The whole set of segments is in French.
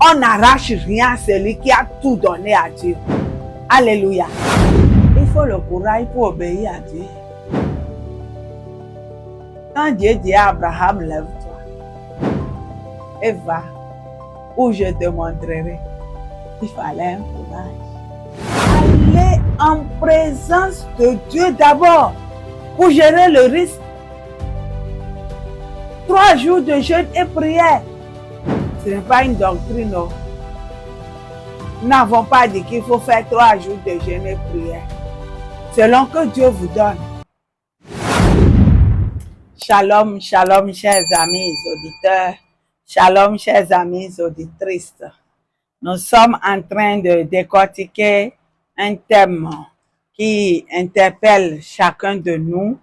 on n'arrache rien à celui qui a tout donné à Dieu. Alléluia. Il faut le courage pour obéir à Dieu. Quand Dieu dit à Abraham, lève-toi et va où je te montrerai, il fallait un courage. Aller en présence de Dieu d'abord pour gérer le risque. 3 jours de jeûne et prière. Ce n'est pas une doctrine, non. Nous n'avons pas dit qu'il faut faire 3 jours de jeûne et prière. Selon que Dieu vous donne. Shalom, shalom, chers amis auditeurs. Shalom, chers amis auditrices. Nous sommes en train de décortiquer un thème qui interpelle chacun de nous.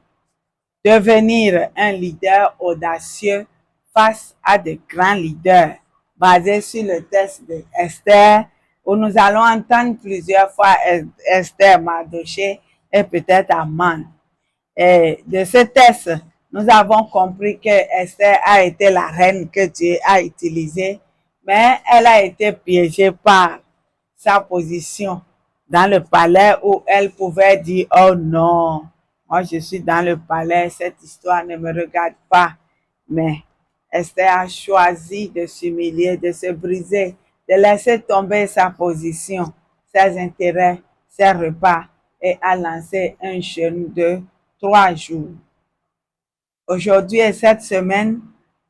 Devenir un leader audacieux face à de grands leaders, basé sur le texte de Esther, où nous allons entendre plusieurs fois Esther, Mardochée et peut-être Aman. Et de ce texte, nous avons compris que Esther a été la reine que Dieu a utilisée, mais elle a été piégée par sa position dans le palais où elle pouvait dire « Oh non, moi je suis dans le palais, cette histoire ne me regarde pas. » Mais Esther a choisi de s'humilier, de se briser, de laisser tomber sa position, ses intérêts, ses repas et a lancé un jeûne de 3 jours. Aujourd'hui et cette semaine,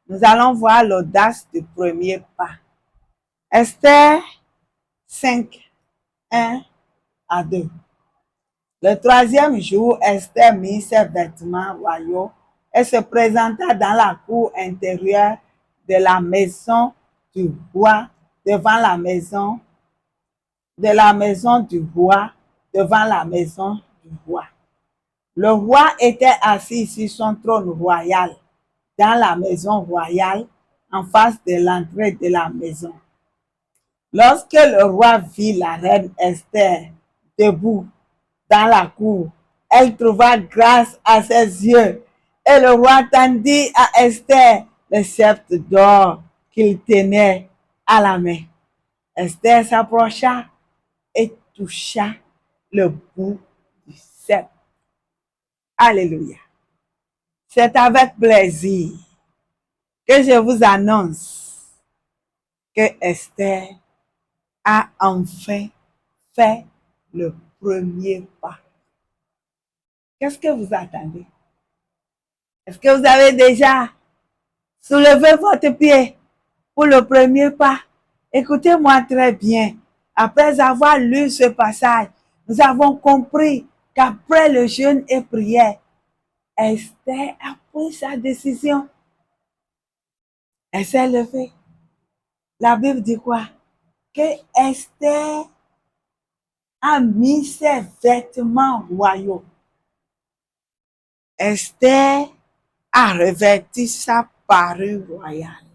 nous allons voir l'audace du premier pas. Esther 5, 1 à 2. Le 3e jour, Esther mit ses vêtements royaux et se présenta dans la cour intérieure de la maison du roi, devant la maison du roi, devant la maison du roi. Le roi était assis sur son trône royal, dans la maison royale, en face de l'entrée de la maison. Lorsque le roi vit la reine Esther debout dans la cour, elle trouva grâce à ses yeux, et le roi tendit à Esther le sceptre d'or qu'il tenait à la main. Esther s'approcha et toucha le bout du sceptre. Alléluia. C'est avec plaisir que je vous annonce que Esther a enfin fait le premier pas. Qu'est-ce que vous attendez? Est-ce que vous avez déjà soulevé votre pied pour le premier pas? Écoutez-moi très bien. Après avoir lu ce passage, nous avons compris qu'après le jeûne et prière, Esther a pris sa décision. Elle s'est levée. La Bible dit quoi? Que Esther a mis ses vêtements royaux. Esther a revêtu sa parure royale.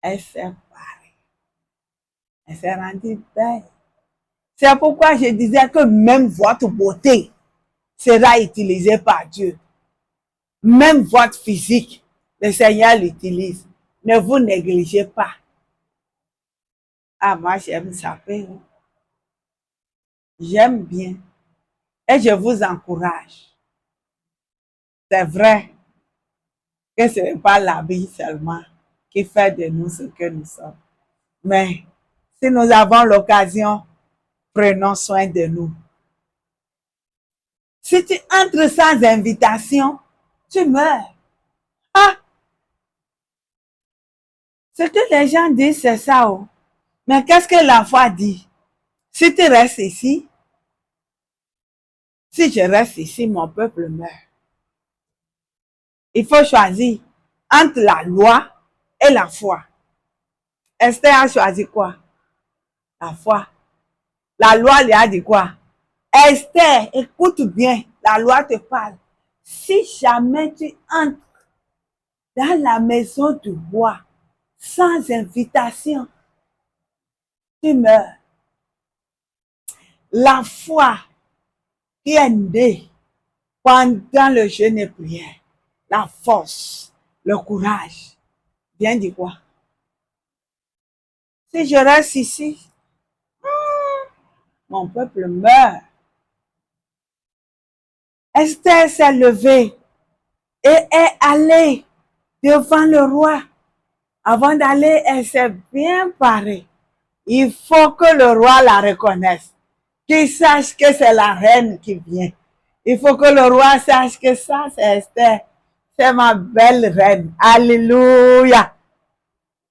Elle s'est parée. Elle s'est rendue belle. C'est pourquoi je disais que même votre beauté sera utilisée par Dieu. Même votre physique, le Seigneur l'utilise. Ne vous négligez pas. Ah, moi j'aime ça. J'aime bien. Et je vous encourage. C'est vrai que ce n'est pas l'habit seulement qui fait de nous ce que nous sommes. Mais si nous avons l'occasion, prenons soin de nous. Si tu entres sans invitation, tu meurs. Ah! Ce que les gens disent, c'est ça. Oh. Mais qu'est-ce que la foi dit? Si tu restes ici, si je reste ici, mon peuple meurt. Il faut choisir entre la loi et la foi. Esther a choisi quoi? La foi. La loi lui a dit quoi? Esther, écoute bien, la loi te parle. Si jamais tu entres dans la maison du roi sans invitation, tu meurs. La foi qui est née pendant le jeûne et prière, la force, le courage, vient de quoi? Si je reste ici, mon peuple meurt. Esther s'est levée et est allée devant le roi. Avant d'aller, elle s'est bien parée. Il faut que le roi la reconnaisse, qu'il sache que c'est la reine qui vient. Il faut que le roi sache que ça, c'est Esther. C'est ma belle reine. Alléluia.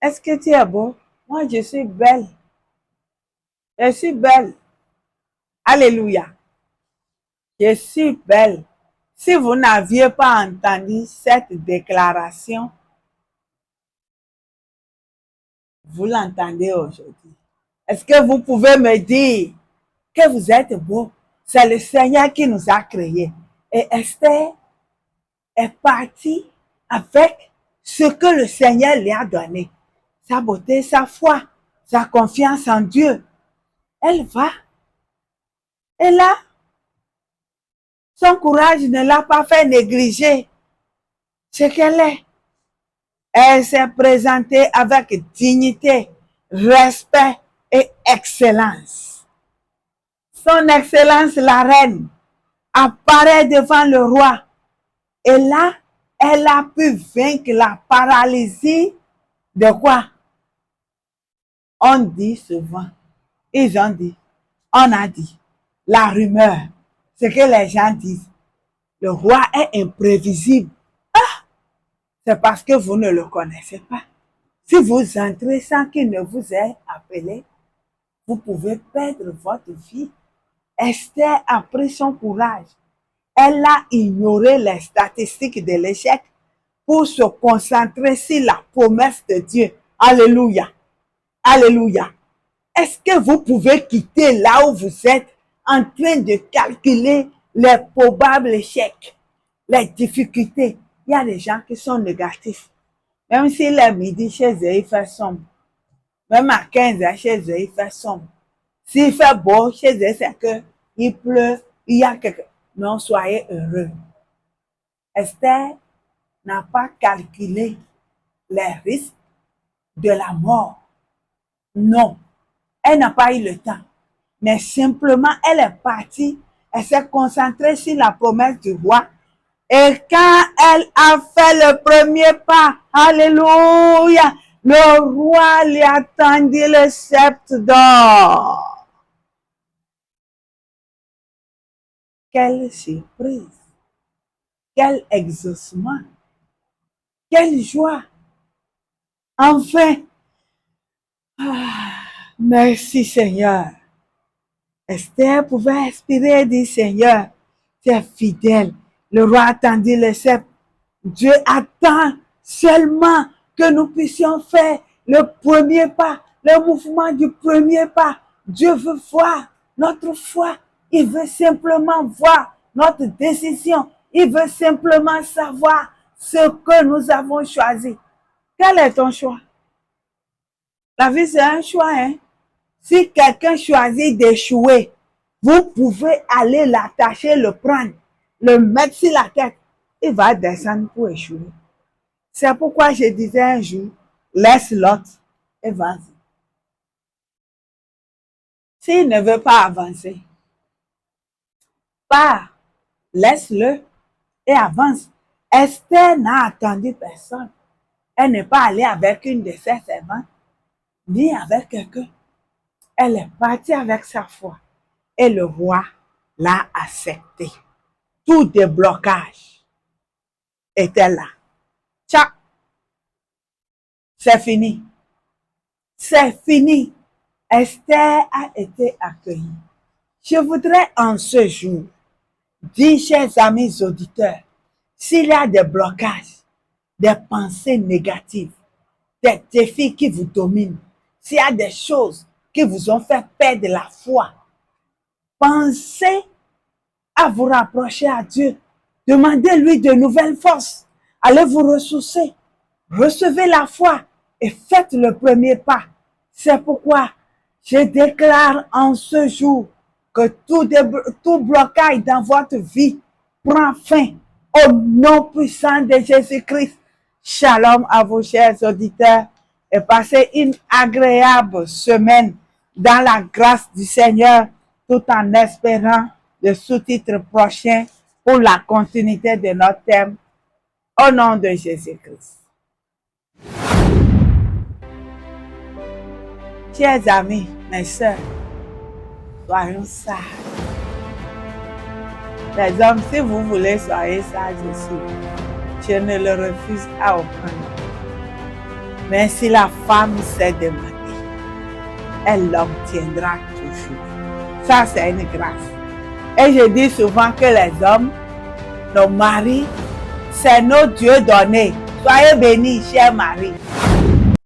Est-ce que tu es beau? Moi, je suis belle. Je suis belle. Alléluia. Je suis belle. Si vous n'aviez pas entendu cette déclaration, vous l'entendez aujourd'hui. Est-ce que vous pouvez me dire que vous êtes beau? C'est le Seigneur qui nous a créés. Et Esther est partie avec ce que le Seigneur lui a donné. Sa beauté, sa foi, sa confiance en Dieu. Elle va. Et là, son courage ne l'a pas fait négliger ce qu'elle est. Elle s'est présentée avec dignité, respect et excellence. Son Excellence, la reine, apparaît devant le roi. Et là, elle a pu vaincre la paralysie de quoi? On dit souvent, ils ont dit, on a dit, la rumeur, ce que les gens disent. Le roi est imprévisible. Ah, c'est parce que vous ne le connaissez pas. Si vous entrez sans qu'il ne vous ait appelé, vous pouvez perdre votre vie. Esther a pris son courage. Elle a ignoré les statistiques de l'échec pour se concentrer sur la promesse de Dieu. Alléluia. Alléluia. Est-ce que vous pouvez quitter là où vous êtes en train de calculer les probables échecs, les difficultés? Il y a des gens qui sont négatifs. Même s'il est midi chez eux, il fait sombre. Même à 15h chez eux, il fait sombre. S'il fait beau chez eux, c'est qu'il pleut, il y a quelque... Non, soyez heureux. Esther n'a pas calculé les risques de la mort. Non, elle n'a pas eu le temps. Mais simplement, elle est partie, elle s'est concentrée sur la promesse du roi. Et quand elle a fait le premier pas, alléluia, le roi lui a tendu le sceptre d'or. Quelle surprise, quel exaucement, quelle joie. Enfin, merci Seigneur. Esther pouvait inspirer et dire, Seigneur, tu es fidèle. Le roi attendit le sceptre. Dieu attend seulement que nous puissions faire le premier pas, le mouvement du premier pas. Dieu veut voir notre foi. Il veut simplement voir notre décision. Il veut simplement savoir ce que nous avons choisi. Quel est ton choix? La vie, c'est un choix, hein? Si quelqu'un choisit d'échouer, vous pouvez aller l'attacher, le prendre, le mettre sur la tête. Il va descendre pour échouer. C'est pourquoi je disais un jour, laisse l'autre et vas-y. S'il ne veut pas avancer, pars, laisse-le et avance. Esther n'a attendu personne. Elle n'est pas allée avec une de ses servantes, ni avec quelqu'un. Elle est partie avec sa foi. Et le roi l'a accepté. Tout déblocage était là. Tchac, c'est fini. C'est fini. Esther a été accueillie. Je voudrais en ce jour dire, chers amis auditeurs, s'il y a des blocages, des pensées négatives, des défis qui vous dominent, s'il y a des choses qui vous ont fait perdre la foi, pensez à vous rapprocher à Dieu. Demandez-lui de nouvelles forces. Allez vous ressourcer. Recevez la foi et faites le premier pas. C'est pourquoi je déclare en ce jour que tout blocage dans votre vie prend fin au nom puissant de Jésus-Christ. Shalom à vous, chers auditeurs. et passez une agréable semaine dans la grâce du Seigneur, tout en espérant le sous-titre prochain pour la continuité de notre thème. Au nom de Jésus-Christ. Chers amis, mes sœurs, soyons sages. Les hommes, si vous voulez, soyez sages aussi. Je ne le refuse à aucun homme. Mais si la femme s'est demandée, elle l'obtiendra toujours. Ça, c'est une grâce. Et je dis souvent que les hommes, nos maris, c'est nos dieux donnés. Soyez bénis, chers maris.